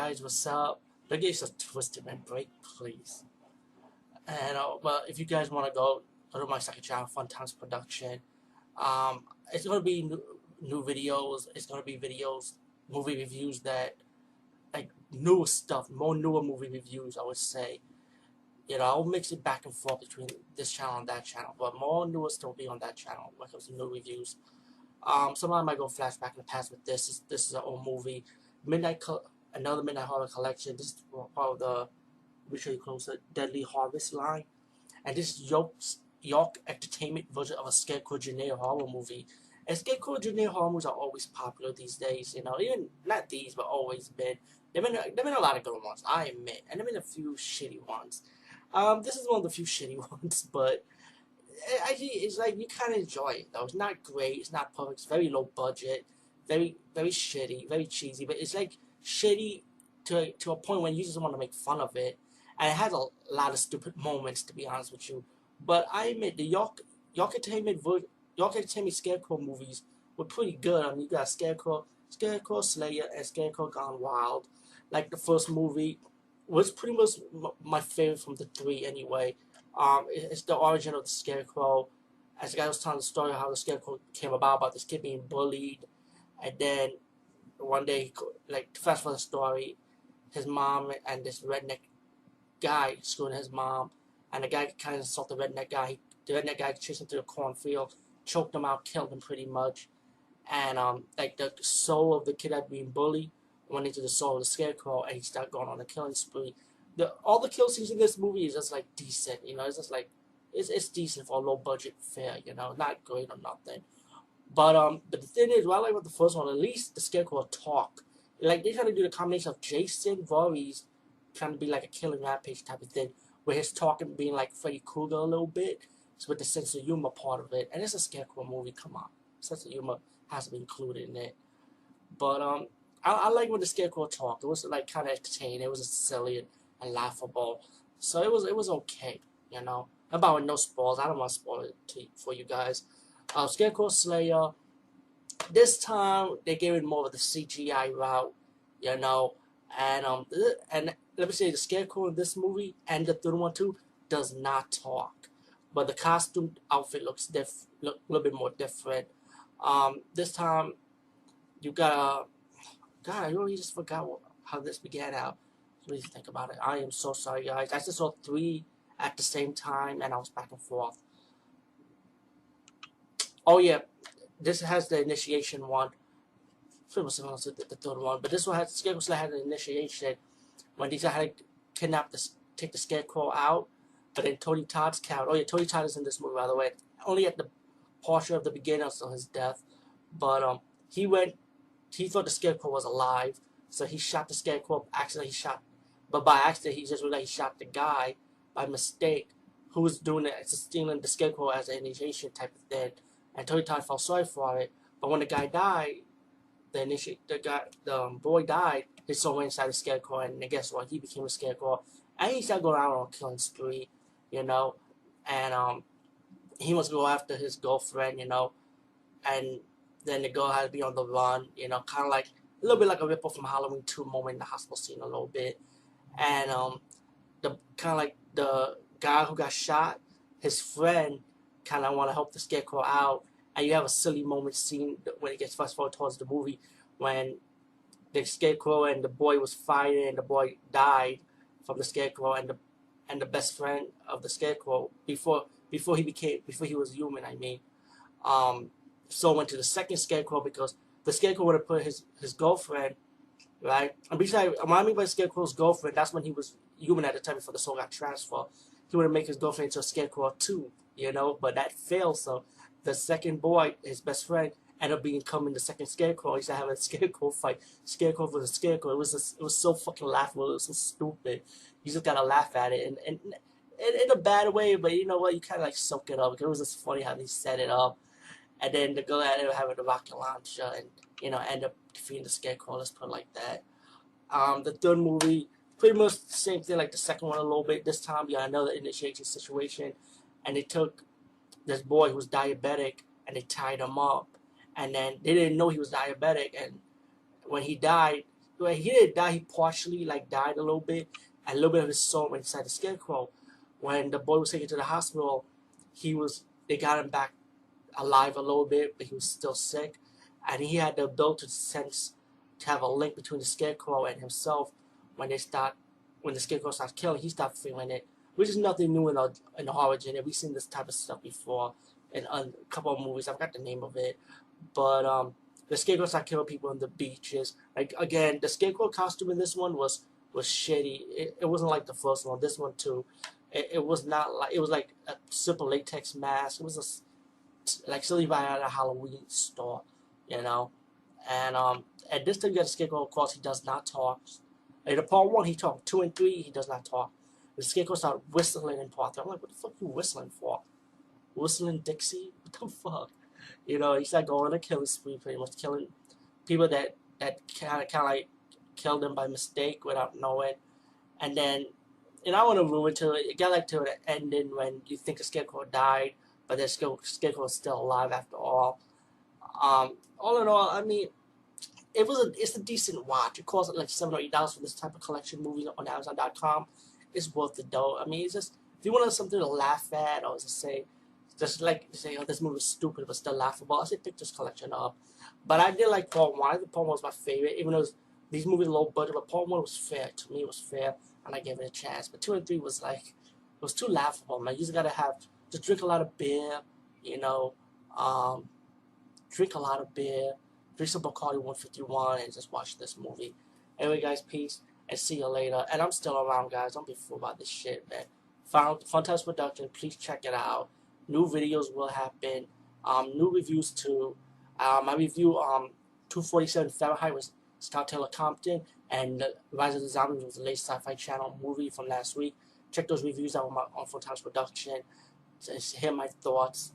guys, what's up? Don't get yourself twisted, man. Break, please. And but if you guys want to go to my second channel, Fun Times Production. It's gonna be new videos. It's gonna be videos, movie reviews that like newer stuff, more newer movie reviews. I would say. I'll mix it back and forth between this channel and that channel, but more newer stuff will be on that channel when it comes to new reviews. Somebody might go flashback in the past with this. This is an old movie, another Midnight Horror collection. This is part of the visually closer Deadly Harvest line, and this is York Entertainment version of a ScareCrow genre horror movie. And ScareCrow genre horror movies are always popular these days. Even not these, but always been. There've been a lot of good ones, I admit, and there've been a few shitty ones. This is one of the few shitty ones, but actually, it's like you kind of enjoy it though. It's not great. It's not perfect. It's very low budget, very shitty, very cheesy. But it's like shitty to a point when you just want to make fun of it, and it has a lot of stupid moments, to be honest with you. But I admit the York Entertainment ScareCrow movies were pretty good. I mean, you got Scarecrow Slayer, and Scarecrow Gone Wild. Like the first movie was pretty much my favorite from the three anyway. It's the origin of the Scarecrow. As the guy was telling the story of how the Scarecrow came about this kid being bullied, and then one day, like fast forward the story, his mom and this redneck guy screwing his mom, and the guy kind of insulted the redneck guy. The redneck guy chased him through the cornfield, choked him out, killed him pretty much, and like the soul of the kid that being bullied went into the soul of the Scarecrow, and he started going on a killing spree. All the kill scenes in this movie is just like decent, it's just like it's decent for a low budget fare, not great or nothing. But the thing is, what I like about the first one, at least the Scarecrow talk. Like they try to do the combination of Jason Voorhees trying to be like a killing rampage type of thing, where his talking being like Freddy Krueger a little bit, so with the sense of humor part of it. And it's a Scarecrow movie, come on, sense of humor has to be included in it. But I like when the Scarecrow talked. It was like kind of entertaining. It was silly and laughable, so it was okay. About no spoils. I don't want to spoil it for you guys. Scarecrow Slayer. This time they gave it more of the CGI route, you know, and let me say the Scarecrow in this movie and the third one too does not talk, but the costume outfit look a little bit more different. This time you got a God. I really just forgot how this began out. Please think about it. I am so sorry, guys. I just saw three at the same time, and I was back and forth. Oh yeah, this has the initiation one. Pretty much similar to the third one, but this one has Scarecrow Slayer had an initiation when these had to take the Scarecrow out. But then Tony Todd's character. Oh yeah, Tony Todd is in this movie, by the way. Only at the portion of the beginning of his death, but he went. He thought the Scarecrow was alive, so he shot the Scarecrow. Accidentally, he shot, but by accident, he just realized he shot the guy by mistake, who was doing it, stealing the Scarecrow as an initiation type of thing. And Tony Todd felt sorry for it. But when the guy died, the boy died. His soul went inside the Scarecrow, and guess what? He became a Scarecrow, and he started going out on a killing spree, you know. And he wants to go after his girlfriend, and then the girl had to be on the run, kind of like a little bit like a ripple from Halloween 2 moment in the hospital scene a little bit. And the kind of like the guy who got shot, his friend kind of want to help the Scarecrow out, and you have a silly moment scene when it gets fast forward towards the movie when the Scarecrow and the boy was fighting, and the boy died from the Scarecrow, and the best friend of the Scarecrow before he was human. I mean, so went to the second Scarecrow because the Scarecrow would have put his girlfriend, right? And besides, what I mean by Scarecrow's girlfriend, that's when he was human at the time before the soul got transferred. He would have made his girlfriend into a Scarecrow too, but that failed. So the second boy, his best friend, ended up becoming the second Scarecrow. He started having a Scarecrow fight. Scarecrow versus Scarecrow. It was so fucking laughable. It was so stupid. You just gotta laugh at it, and in a bad way, but you know what? You kind of like soak it up. Because it was just funny how they set it up. And then the girl ended up having the rocket launcher and, end up defeating the Scarecrow, let's put it like that. The third movie, pretty much the same thing like the second one a little bit. This time, you got another initiation situation. And they took this boy who was diabetic and they tied him up. And then they didn't know he was diabetic. And when he died, well, he didn't die. He partially like died a little bit, and a little bit of his soul went inside the scarecrow. When the boy was taken to the hospital, they got him back alive a little bit, but he was still sick, and he had the ability to have a link between the scarecrow and himself. When the scarecrow starts killing, he starts feeling it, which is nothing new in the horror genre. We've seen this type of stuff before in a couple of movies. I forgot the name of it, but the scarecrow started killing people on the beaches. Like again, the scarecrow costume in this one was shitty. It wasn't like the first one. This one too. It was not like, it was like a simple latex mask. It was like silly by at a Halloween store, you know. And at this time you got the scarecrow. Of course, he does not talk. In the part 1, he talked. 2 and 3, he does not talk. The scarecrow started whistling in part 3. I'm like, what the fuck are you whistling for? Whistling Dixie? What the fuck? You know, he started going on a killing spree, pretty much killing people that kind of like killed him by mistake without knowing. And then, and I want to ruin it got like to the ending when you think the scarecrow died, but the scarecrow is still alive after all. All in all, I mean, it's a decent watch. It costs like $7 or $8 for this type of collection movies on Amazon.com. It's worth it though. I mean, it's just if you want something to laugh at or just like say, oh, this movie is stupid but still laughable, I say pick this collection up. But I did like part 1. I think part 1 was my favorite, even though these movies are low budget. But part 1 was fair to me. It was fair, and I gave it a chance. But 2 and 3 was too laughable, man. You just gotta just drink a lot of beer, you know. Drink a lot of beer, drink some Bacardi 151, and just watch this movie. Anyway, guys, peace, and see you later. And I'm still around, guys. Don't be fooled by this shit, man. Fun Times Production, please check it out. New videos will happen. New reviews too. I review 247 Fahrenheit with Scott Taylor Compton, and Rise of the Zombies was the latest Sci-Fi Channel movie from last week. Check those reviews out on Fun Times Production to hear my thoughts.